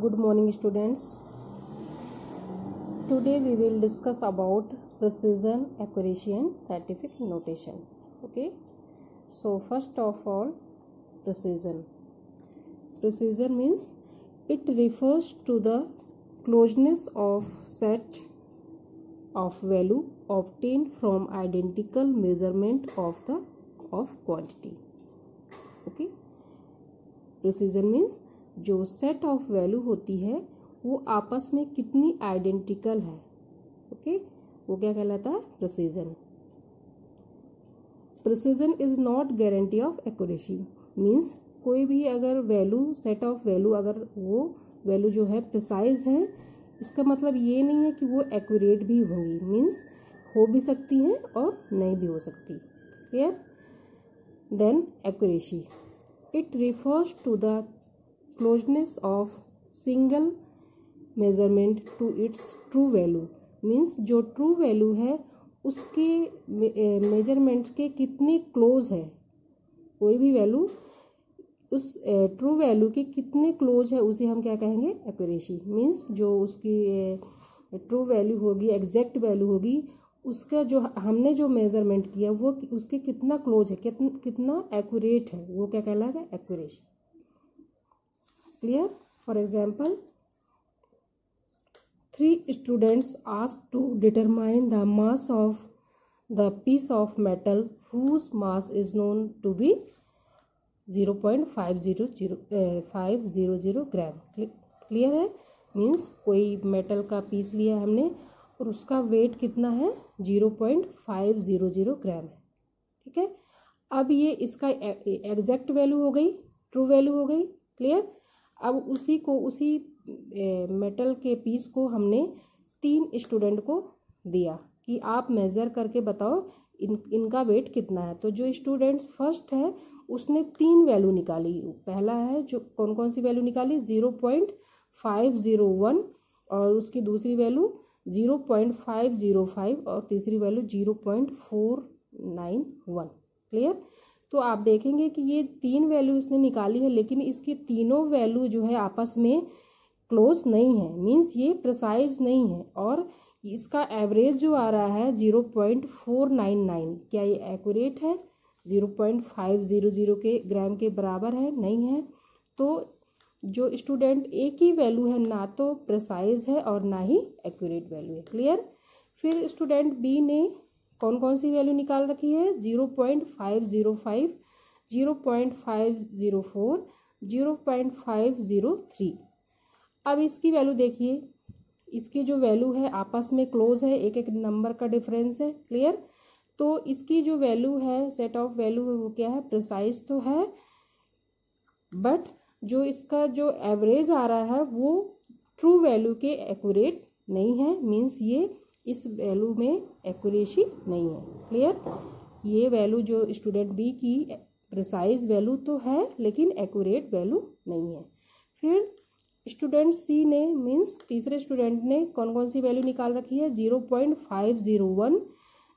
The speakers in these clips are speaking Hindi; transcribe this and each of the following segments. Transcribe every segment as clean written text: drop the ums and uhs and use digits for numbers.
Good morning students. Today we will discuss about precision, accuracy and scientific notation. Okay. So first of all, precision. Precision means it refers to the closeness of set of value obtained from identical measurement of quantity. Okay. Precision means जो सेट ऑफ वैल्यू होती है वो आपस में कितनी आइडेंटिकल है. ओके, वो क्या कहलाता है? Precision. Precision is not guarantee of accuracy. Means कोई भी अगर वैल्यू, सेट ऑफ वैल्यू, अगर वो वैल्यू जो है प्रिसाइज है, इसका मतलब ये नहीं है कि वो एक्यूरेट भी होंगी. मीन्स हो भी सकती हैं और नहीं भी हो सकती. Clear? Then accuracy, it refers to the closeness of single measurement to its true value. Means जो ट्रू वैल्यू है उसके मेजरमेंट्स के कितने क्लोज है. कोई भी वैल्यू उस ट्रू वैल्यू के कितने क्लोज है उसे हम क्या कहेंगे? एक्यूरेसी. मीन्स जो उसकी ट्रू वैल्यू होगी, एग्जैक्ट वैल्यू होगी, उसका जो हमने जो मेजरमेंट किया वो उसके कितना क्लोज है, कितना एक्यूरेट है, वो क्या कहलाएगा? Accuracy. Clear? For example, 3 students asked to determine the mass of the piece of metal whose mass is known to be 0.500 gram. Clear है? मीन्स कोई मेटल का पीस लिया हमने और उसका वेट कितना है? 0.500 ग्राम है. ठीक है. अब ये इसका एग्जैक्ट वैल्यू हो गई, ट्रू वैल्यू हो गई. क्लियर? अब उसी मेटल के पीस को हमने 3 स्टूडेंट को दिया कि आप मेज़र करके बताओ इनका वेट कितना है. तो जो स्टूडेंट फर्स्ट है उसने 3 वैल्यू निकाली. पहला है जो कौन सी वैल्यू निकाली? 0.501 और उसकी दूसरी वैल्यू 0.505 और तीसरी वैल्यू 0.491. क्लियर? तो आप देखेंगे कि ये 3 वैल्यू इसने निकाली है, लेकिन इसकी तीनों वैल्यू जो है आपस में क्लोज नहीं है. मीन्स ये प्रिसाइज नहीं है. और इसका एवरेज जो आ रहा है 0.499, क्या ये एक्यूरेट है? 0.500 के ग्राम के बराबर है? नहीं है. तो जो स्टूडेंट एक ही वैल्यू है, ना तो प्रिसाइज है और ना ही एक्यूरेट वैल्यू है. क्लियर? फिर स्टूडेंट बी ने कौन सी वैल्यू निकाल रखी है? 0.505, 0.504, 0.503. अब इसकी वैल्यू देखिए, इसकी जो वैल्यू है आपस में क्लोज है, एक नंबर का डिफरेंस है. क्लियर? तो इसकी जो वैल्यू है, सेट ऑफ वैल्यू है, वो क्या है? प्रिसाइज तो है, बट जो इसका जो एवरेज आ रहा है वो ट्रू वैल्यू के एक्यूरेट नहीं है. मीन्स ये इस वैल्यू में एक्यूरेसी नहीं है. क्लियर? ये वैल्यू जो स्टूडेंट बी की प्रिसाइज वैल्यू तो है लेकिन एक्यूरेट वैल्यू नहीं है. फिर स्टूडेंट सी ने, मीन्स तीसरे स्टूडेंट ने कौन सी वैल्यू निकाल रखी है? 0.501,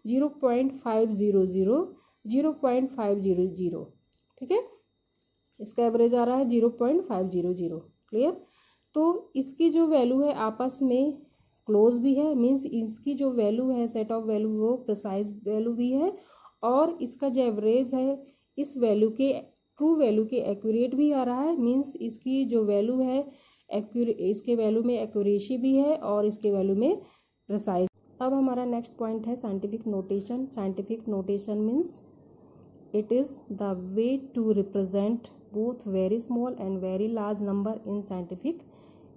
0.500, 0.500. ठीक है. इसका एवरेज आ रहा है 0.500. क्लियर? तो इसकी जो वैल्यू है आपस में क्लोज भी है. मीन्स इसकी जो वैल्यू है, सेट ऑफ वैल्यू, वो प्रिसाइज वैल्यू भी है, और इसका जो एवरेज है इस वैल्यू के ट्रू वैल्यू के एक्यूरेट भी आ रहा है. मीन्स इसकी जो वैल्यू है इसके वैल्यू में एक्यूरेसी भी है और इसके वैल्यू में प्रिसाइज. अब हमारा नेक्स्ट पॉइंट है scientific notation. Scientific notation means it is the way to represent both very small and very large number in scientific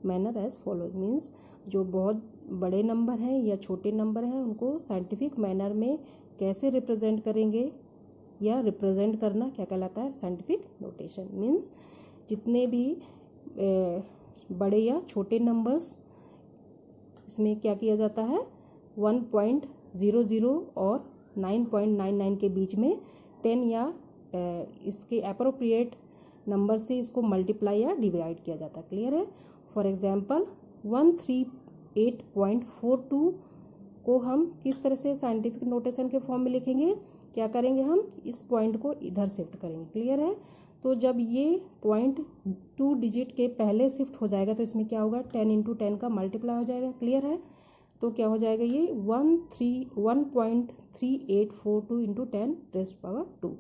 manner as follows. Means जो बहुत बड़े नंबर हैं या छोटे नंबर हैं उनको साइंटिफिक मैनर में कैसे रिप्रेजेंट करेंगे, या रिप्रेजेंट करना क्या कहलाता है? Scientific notation. मीन्स जितने भी बड़े या छोटे नंबर्स, इसमें क्या किया जाता है? 1.00 और 9.99 के बीच में 10 या इसके अप्रोप्रिएट नंबर से इसको मल्टीप्लाई या डिवाइड किया जाता है. क्लियर है? फॉर एग्जांपल 138.42 को हम किस तरह से साइंटिफिक नोटेशन के फॉर्म में लिखेंगे? क्या करेंगे? हम इस पॉइंट को इधर शिफ्ट करेंगे. क्लियर है? तो जब ये पॉइंट 2 डिजिट के पहले शिफ्ट हो जाएगा तो इसमें क्या होगा, 10 इंटू 10 का मल्टीप्लाई हो जाएगा। क्लियर है? तो क्या हो जाएगा ये 1.3842 इंटू 10 रेज़ पावर 2।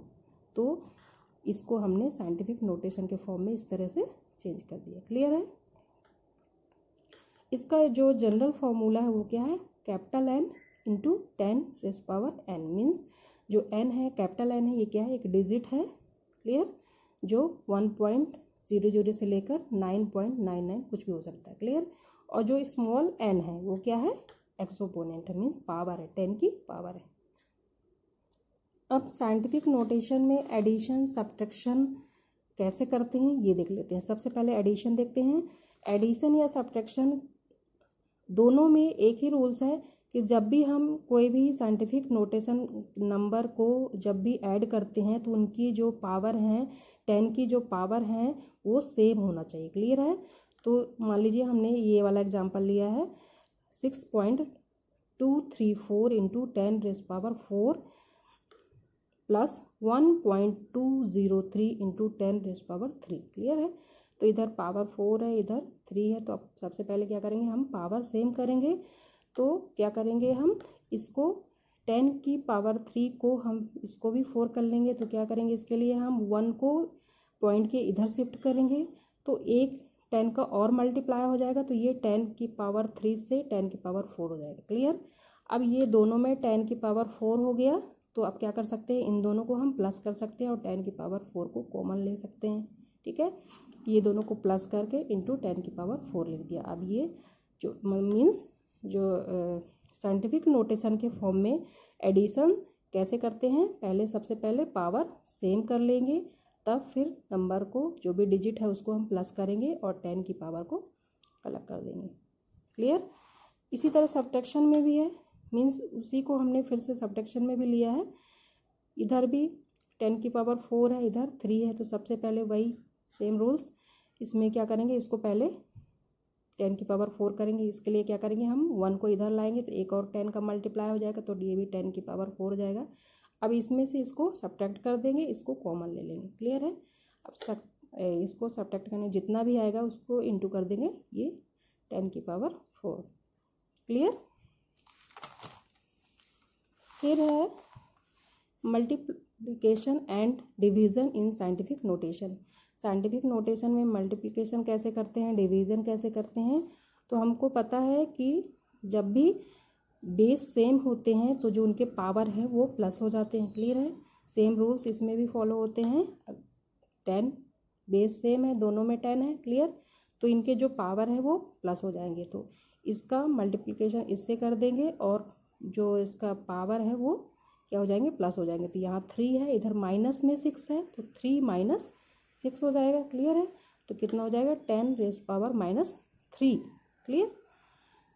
तो इसको हमने साइंटिफिक नोटेशन के फॉर्म में इस तरह से चेंज कर दिया। क्लियर है? इसका जो जनरल फॉर्मूला है वो क्या है, capital N into 10 raise power N. Means जो एन है, कैपिटल एन है, ये क्या है, एक डिजिट है। क्लियर? जो 1.00 से लेकर 9.99 कुछ भी हो सकता है। क्लियर? और जो स्मॉल एन है वो क्या है, एक्सपोनेंट है, मीन्स पावर है, 10 की पावर है। अब साइंटिफिक नोटेशन में एडिशन सब्ट्रैक्शन कैसे करते हैं ये देख लेते हैं। सबसे पहले एडिशन देखते हैं। एडिशन या सब्ट्रैक्शन दोनों में एक ही रूल्स है कि जब भी हम कोई भी साइंटिफिक नोटेशन नंबर को जब भी ऐड करते हैं तो उनकी जो पावर है, 10 की जो पावर है वो सेम होना चाहिए। क्लियर है? तो मान लीजिए हमने ये वाला एग्जांपल लिया है 6.234 into 10 raise power 4 plus 1.203 into 10 raise power 3। Clear है? तो इधर पावर 4 है, इधर 3 है। तो अब सबसे पहले क्या करेंगे, हम पावर सेम करेंगे। तो क्या करेंगे, हम इसको 10 की पावर 3 को हम इसको भी 4 कर लेंगे। तो क्या करेंगे, इसके लिए हम 1 को पॉइंट के इधर शिफ्ट करेंगे तो एक 10 का और मल्टीप्लाई हो जाएगा। तो ये 10 की पावर 3 से 10 की पावर 4 हो जाएगा। क्लियर? अब ये दोनों में 10 की पावर 4 हो गया। तो अब क्या कर सकते हैं, इन दोनों को हम प्लस कर सकते हैं और 10 की पावर 4 को कॉमन ले सकते हैं। ठीक है? ये दोनों को प्लस करके इंटू 10 की पावर 4 लिख दिया। अब ये जो मीन्स जो साइंटिफिक नोटेशन के फॉर्म में एडिशन कैसे करते हैं, पहले सबसे पहले पावर सेम कर लेंगे, तब फिर नंबर को जो भी डिजिट है उसको हम प्लस करेंगे और 10 की पावर को अलग कर देंगे। क्लियर? इसी तरह सब्ट्रैक्शन में भी है, मीन्स उसी को हमने फिर से सब्ट्रैक्शन में भी लिया है। इधर भी 10 की पावर 4 है, इधर 3 है। तो सबसे पहले वही सेम रूल्स, इसमें क्या करेंगे, इसको पहले 10 की पावर 4 करेंगे। इसके लिए क्या करेंगे, हम 1 को इधर लाएंगे तो एक और 10 का मल्टीप्लाई हो जाएगा। तो ये भी 10 की पावर 4 हो जाएगा। अब इसमें से इसको सब्ट्रैक्ट कर देंगे, इसको कॉमन ले लेंगे। क्लियर है? अब इसको सब्ट्रैक्ट करने जितना भी आएगा उसको इंटू कर देंगे, ये 10 की पावर 4। क्लियर? फिर है multiplication and division in scientific notation. Scientific notation में मल्टीप्लिकेशन कैसे करते हैं, डिवीज़न कैसे करते हैं। तो हमको पता है कि जब भी बेस सेम होते हैं तो जो उनके पावर है वो प्लस हो जाते हैं। क्लियर है? सेम रूल्स इसमें भी फॉलो होते हैं। 10 बेस सेम है, दोनों में 10 है। क्लियर? तो इनके जो पावर है वो प्लस हो जाएंगे। तो इसका मल्टीप्लिकेशन इससे कर देंगे और जो इसका पावर है वो क्या हो जाएंगे, प्लस हो जाएंगे। तो यहाँ 3 है, इधर माइनस में 6 है, तो 3 माइनस 6 हो जाएगा। क्लियर है? तो कितना हो जाएगा, 10 रेज़ पावर -3। क्लियर?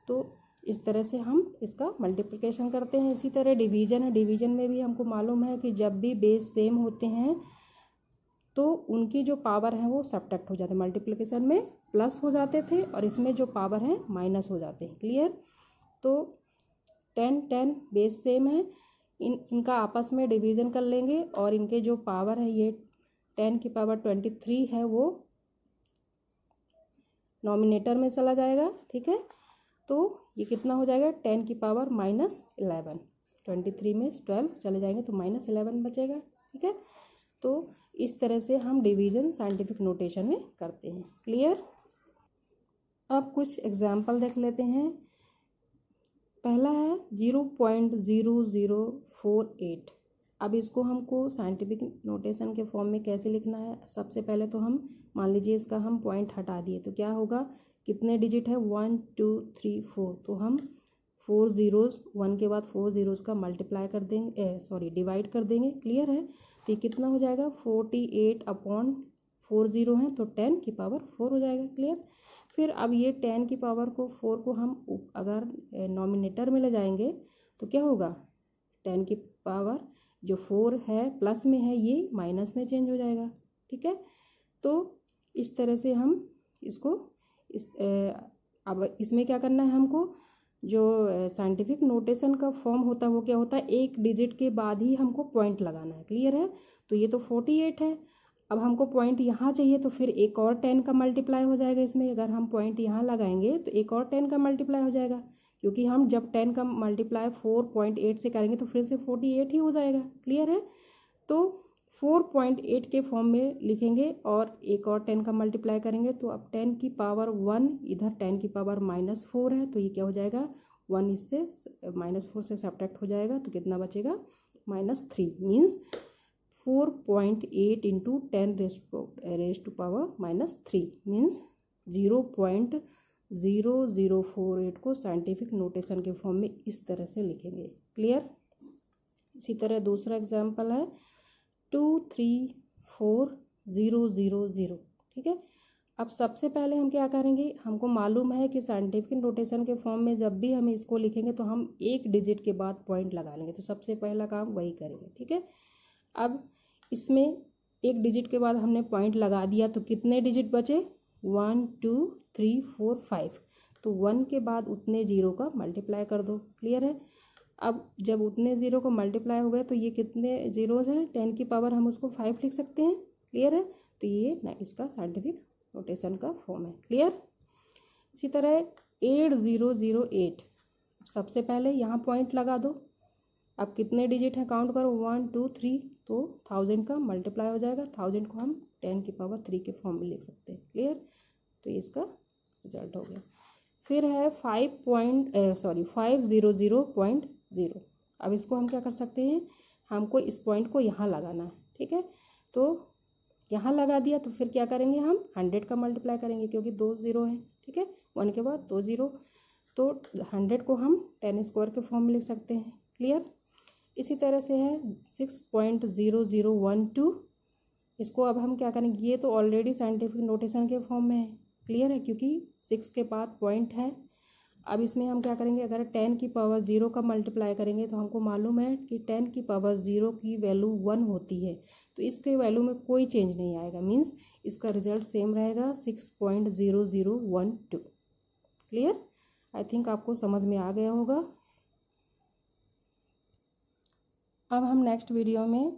तो इस तरह से हम इसका मल्टीप्लिकेशन करते हैं। इसी तरह डिवीज़न है, डिवीज़न में भी हमको मालूम है कि जब भी बेस सेम होते हैं तो उनकी जो पावर है वो सब्ट्रैक्ट हो जाते हैं। मल्टीप्लिकेशन में प्लस हो जाते थे और इसमें जो पावर है माइनस हो जाते हैं। क्लियर? तो 10 बेस सेम है, इनका आपस में डिवीज़न कर लेंगे और इनके जो पावर है, ये 10 की पावर 23 है, वो नॉमिनेटर में चला जाएगा। ठीक है? तो ये कितना हो जाएगा, 10 की पावर -11। 23 में 12 चले जाएंगे तो -11 बचेगा। ठीक है? तो इस तरह से हम डिवीज़न साइंटिफिक नोटेशन में करते हैं। क्लियर? अब कुछ एग्जाम्पल देख लेते हैं। पहला है 0.0048। अब इसको हमको साइंटिफिक नोटेशन के फॉर्म में कैसे लिखना है, सबसे पहले तो हम मान लीजिए इसका हम पॉइंट हटा दिए तो क्या होगा, कितने डिजिट है, 1 2 3 4। तो हम 4 ज़ीरोज़, 1 के बाद 4 ज़ीरोज़ का मल्टीप्लाई कर देंगे, डिवाइड कर देंगे। क्लियर है? तो ये कितना हो जाएगा, 48/4 ज़ीरो है तो 10 की पावर 4 हो जाएगा। क्लियर? फिर अब ये 10 की पावर को 4 को हम अगर नॉमिनेटर में ले जाएंगे तो क्या होगा, 10 की पावर जो 4 है प्लस में है ये माइनस में चेंज हो जाएगा। ठीक है? तो इस तरह से हम इसको अब इसमें क्या करना है, हमको जो साइंटिफिक नोटेशन का फॉर्म होता है वो क्या होता है, एक डिजिट के बाद ही हमको पॉइंट लगाना है। क्लियर है? तो ये तो 48 है। अब हमको पॉइंट यहाँ चाहिए तो फिर एक और 10 का मल्टीप्लाई हो जाएगा इसमें। अगर हम पॉइंट यहाँ लगाएंगे तो एक और 10 का मल्टीप्लाई हो जाएगा, क्योंकि हम जब 10 का मल्टीप्लाई 4.8 से करेंगे तो फिर से 48 ही हो जाएगा। क्लियर है? तो 4.8 के फॉर्म में लिखेंगे और एक और 10 का मल्टीप्लाई करेंगे तो अब 10 की पावर 1, इधर 10 की पावर -4 है, तो ये क्या हो जाएगा, 1 इससे -4 से सब्ट्रैक्ट हो जाएगा, तो कितना बचेगा, -3। Means 4.8 into 10 raise to power -3 means 0.0048 को साइंटिफिक नोटेशन के फॉर्म में इस तरह से लिखेंगे। क्लियर? इसी तरह दूसरा एग्जाम्पल है 234000। ठीक है, अब सबसे पहले हम क्या करेंगे, हमको मालूम है कि साइंटिफिक नोटेशन के फॉर्म में जब भी हम इसको लिखेंगे तो हम एक डिजिट के बाद पॉइंट लगा लेंगे, तो सबसे पहला काम वही करेंगे। ठीक है, अब इसमें एक डिजिट के बाद हमने पॉइंट लगा दिया तो कितने डिजिट बचे, 1 2 3 4 5, तो 1 के बाद उतने जीरो का मल्टीप्लाई कर दो। क्लियर है? अब जब उतने ज़ीरो को मल्टीप्लाई हो गए तो ये कितने ज़ीरोज़ हैं, 10 की पावर हम उसको 5 लिख सकते हैं। क्लियर है? तो ये ना इसका साइंटिफिक नोटेशन का फॉर्म है। क्लियर? इसी तरह 8008, सबसे पहले यहाँ पॉइंट लगा दो। अब कितने डिजिट हैं काउंट करो, 1 2 3, तो 1000 का मल्टीप्लाई हो जाएगा। 1000 को हम 10 की पावर 3 के फॉर्म में लिख सकते हैं। क्लियर? तो इसका रिजल्ट हो गया। फिर है 500.0। अब इसको हम क्या कर सकते हैं, हमको इस पॉइंट को यहाँ लगाना है। ठीक है, तो यहाँ लगा दिया तो फिर क्या करेंगे, हम 100 का मल्टीप्लाई करेंगे, क्योंकि 2 ज़ीरो हैं। ठीक है, 1 के बाद 2 ज़ीरो, तो 100 को हम 10 स्क्वायर के फॉर्म में लिख सकते हैं। क्लियर? इसी तरह से है 6.0012, इसको अब हम क्या करेंगे, ये तो ऑलरेडी साइंटिफिक नोटेशन के फॉर्म में है। क्लियर है? क्योंकि 6 के बाद पॉइंट है। अब इसमें हम क्या करेंगे, अगर 10 की पावर 0 का मल्टीप्लाई करेंगे तो हमको मालूम है कि 10 की पावर 0 की वैल्यू 1 होती है, तो इसके वैल्यू में कोई चेंज नहीं आएगा। मीन्स इसका रिजल्ट सेम रहेगा, 6.0012। क्लियर? आई थिंक आपको समझ में आ गया होगा। अब हम नेक्स्ट वीडियो में